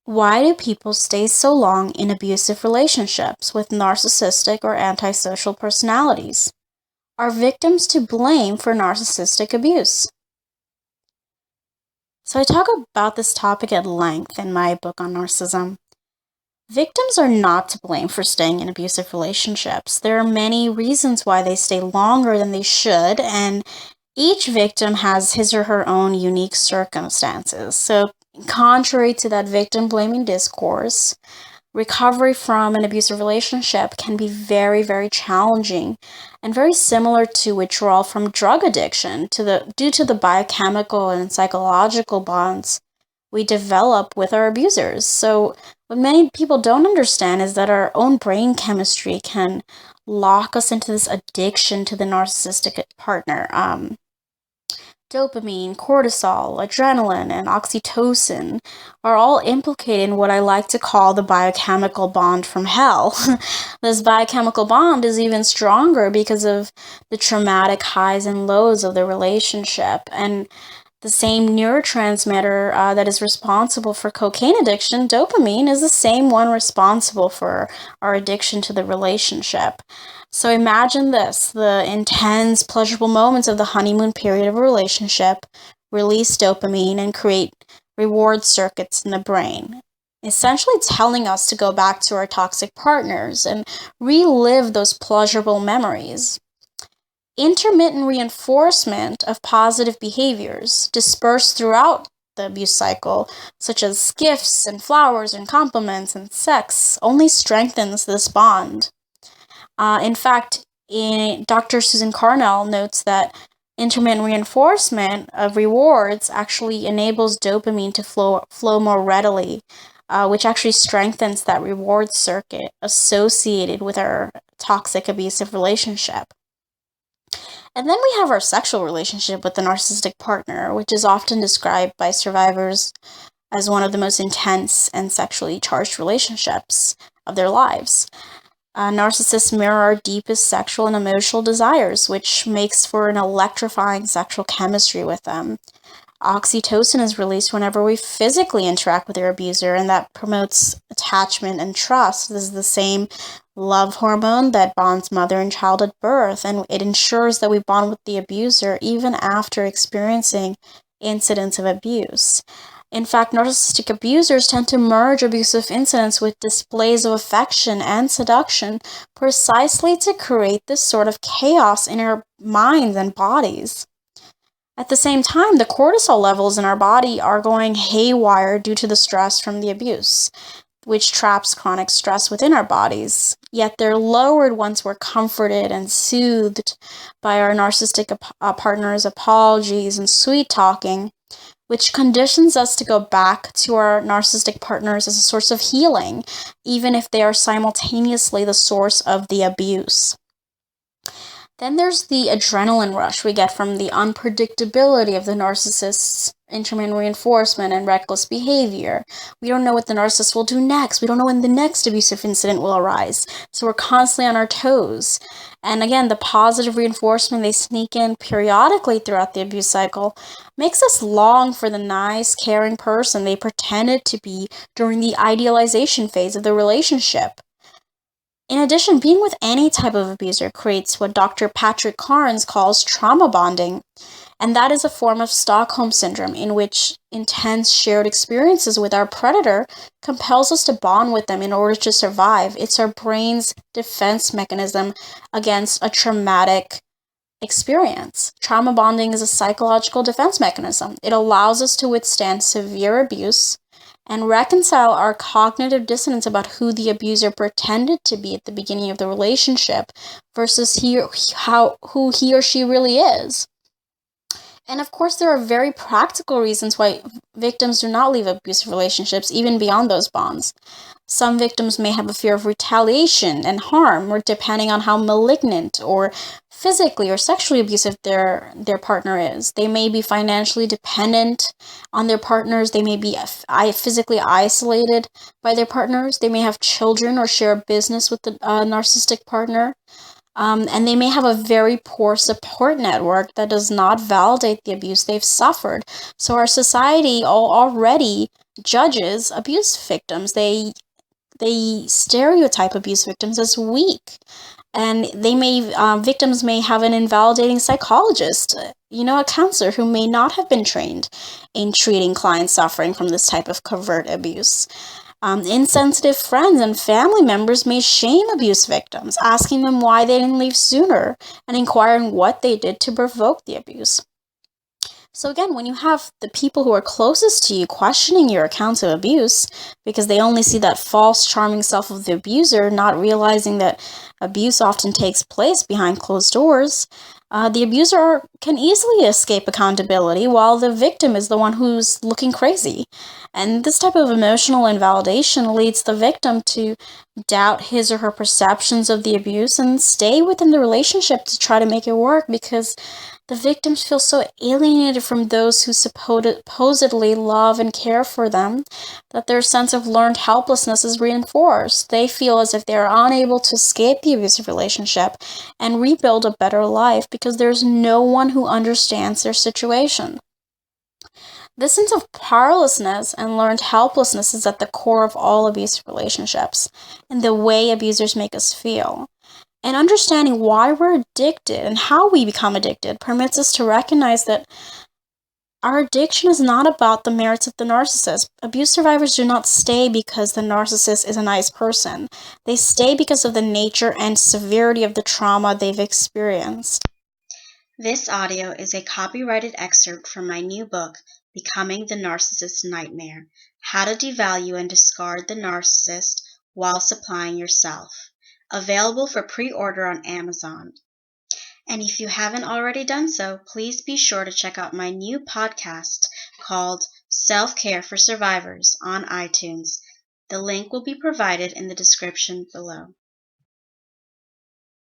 Why do people stay so long in abusive relationships with narcissistic or antisocial personalities? Are victims to blame for narcissistic abuse? So, I talk about this topic at length in my book on narcissism. Victims are not to blame for staying in abusive relationships. There are many reasons why they stay longer than they should, and each victim has his or her own unique circumstances. So, contrary to that victim blaming discourse, recovery from an abusive relationship can be very, very challenging and very similar to withdrawal from drug addiction due to the biochemical and psychological bonds we develop with our abusers. So, what many people don't understand is that our own brain chemistry can lock us into this addiction to the narcissistic partner. Dopamine, cortisol, adrenaline, and oxytocin are all implicated in what I like to call the biochemical bond from hell. This biochemical bond is even stronger because of the traumatic highs and lows of the relationship. And the same neurotransmitter that is responsible for cocaine addiction, dopamine, is the same one responsible for our addiction to the relationship. So imagine this: the intense, pleasurable moments of the honeymoon period of a relationship release dopamine and create reward circuits in the brain, essentially telling us to go back to our toxic partners and relive those pleasurable memories. Intermittent reinforcement of positive behaviors dispersed throughout the abuse cycle, such as gifts and flowers and compliments and sex, only strengthens this bond. In fact, Dr. Susan Carnell notes that intermittent reinforcement of rewards actually enables dopamine to flow more readily, which actually strengthens that reward circuit associated with our toxic abusive relationship. And then we have our sexual relationship with the narcissistic partner, which is often described by survivors as one of the most intense and sexually charged relationships of their lives. Narcissists mirror our deepest sexual and emotional desires, which makes for an electrifying sexual chemistry with them. Oxytocin is released whenever we physically interact with our abuser, and that promotes attachment and trust. This is the same love hormone that bonds mother and child at birth, and it ensures that we bond with the abuser even after experiencing incidents of abuse. In fact, narcissistic abusers tend to merge abusive incidents with displays of affection and seduction precisely to create this sort of chaos in our minds and bodies. At the same time, the cortisol levels in our body are going haywire due to the stress from the abuse, which traps chronic stress within our bodies. Yet they're lowered once we're comforted and soothed by our narcissistic partner's apologies and sweet talking, which conditions us to go back to our narcissistic partners as a source of healing, even if they are simultaneously the source of the abuse. Then there's the adrenaline rush we get from the unpredictability of the narcissist's intermittent reinforcement and reckless behavior. We don't know what the narcissist will do next. We don't know when the next abusive incident will arise. So we're constantly on our toes. And again, the positive reinforcement they sneak in periodically throughout the abuse cycle makes us long for the nice, caring person they pretended to be during the idealization phase of the relationship. In addition, being with any type of abuser creates what Dr. Patrick Carnes calls trauma bonding, and that is a form of Stockholm syndrome in which intense shared experiences with our predator compels us to bond with them in order to survive. It's our brain's defense mechanism against a traumatic experience. Trauma bonding is a psychological defense mechanism. It allows us to withstand severe abuse and reconcile our cognitive dissonance about who the abuser pretended to be at the beginning of the relationship versus who he or she really is. And of course, there are very practical reasons why victims do not leave abusive relationships, even beyond those bonds. Some victims may have a fear of retaliation and harm, or depending on how malignant or physically or sexually abusive their partner is. They may be financially dependent on their partners. They may be physically isolated by their partners. They may have children or share a business with the narcissistic partner. And they may have a very poor support network that does not validate the abuse they've suffered. So our society already judges abuse victims. They stereotype abuse victims as weak, and victims may have an invalidating psychologist, a counselor who may not have been trained in treating clients suffering from this type of covert abuse. Insensitive friends and family members may shame abuse victims, asking them why they didn't leave sooner and inquiring what they did to provoke the abuse. So again, when you have the people who are closest to you questioning your accounts of abuse because they only see that false, charming self of the abuser, not realizing that abuse often takes place behind closed doors, the abuser can easily escape accountability while the victim is the one who's looking crazy. And this type of emotional invalidation leads the victim to doubt his or her perceptions of the abuse and stay within the relationship to try to make it work because the victims feel so alienated from those who supposedly love and care for them that their sense of learned helplessness is reinforced. They feel as if they are unable to escape the abusive relationship and rebuild a better life because there's no one who understands their situation. This sense of powerlessness and learned helplessness is at the core of all abusive relationships and the way abusers make us feel. And understanding why we're addicted and how we become addicted permits us to recognize that our addiction is not about the merits of the narcissist. Abuse survivors do not stay because the narcissist is a nice person. They stay because of the nature and severity of the trauma they've experienced. This audio is a copyrighted excerpt from my new book, Becoming the Narcissist Nightmare: How to Devalue and Discard the Narcissist While Supplying Yourself. Available for pre-order on Amazon. And if you haven't already done so, please be sure to check out my new podcast called Self-Care for Survivors on iTunes. The link will be provided in the description below.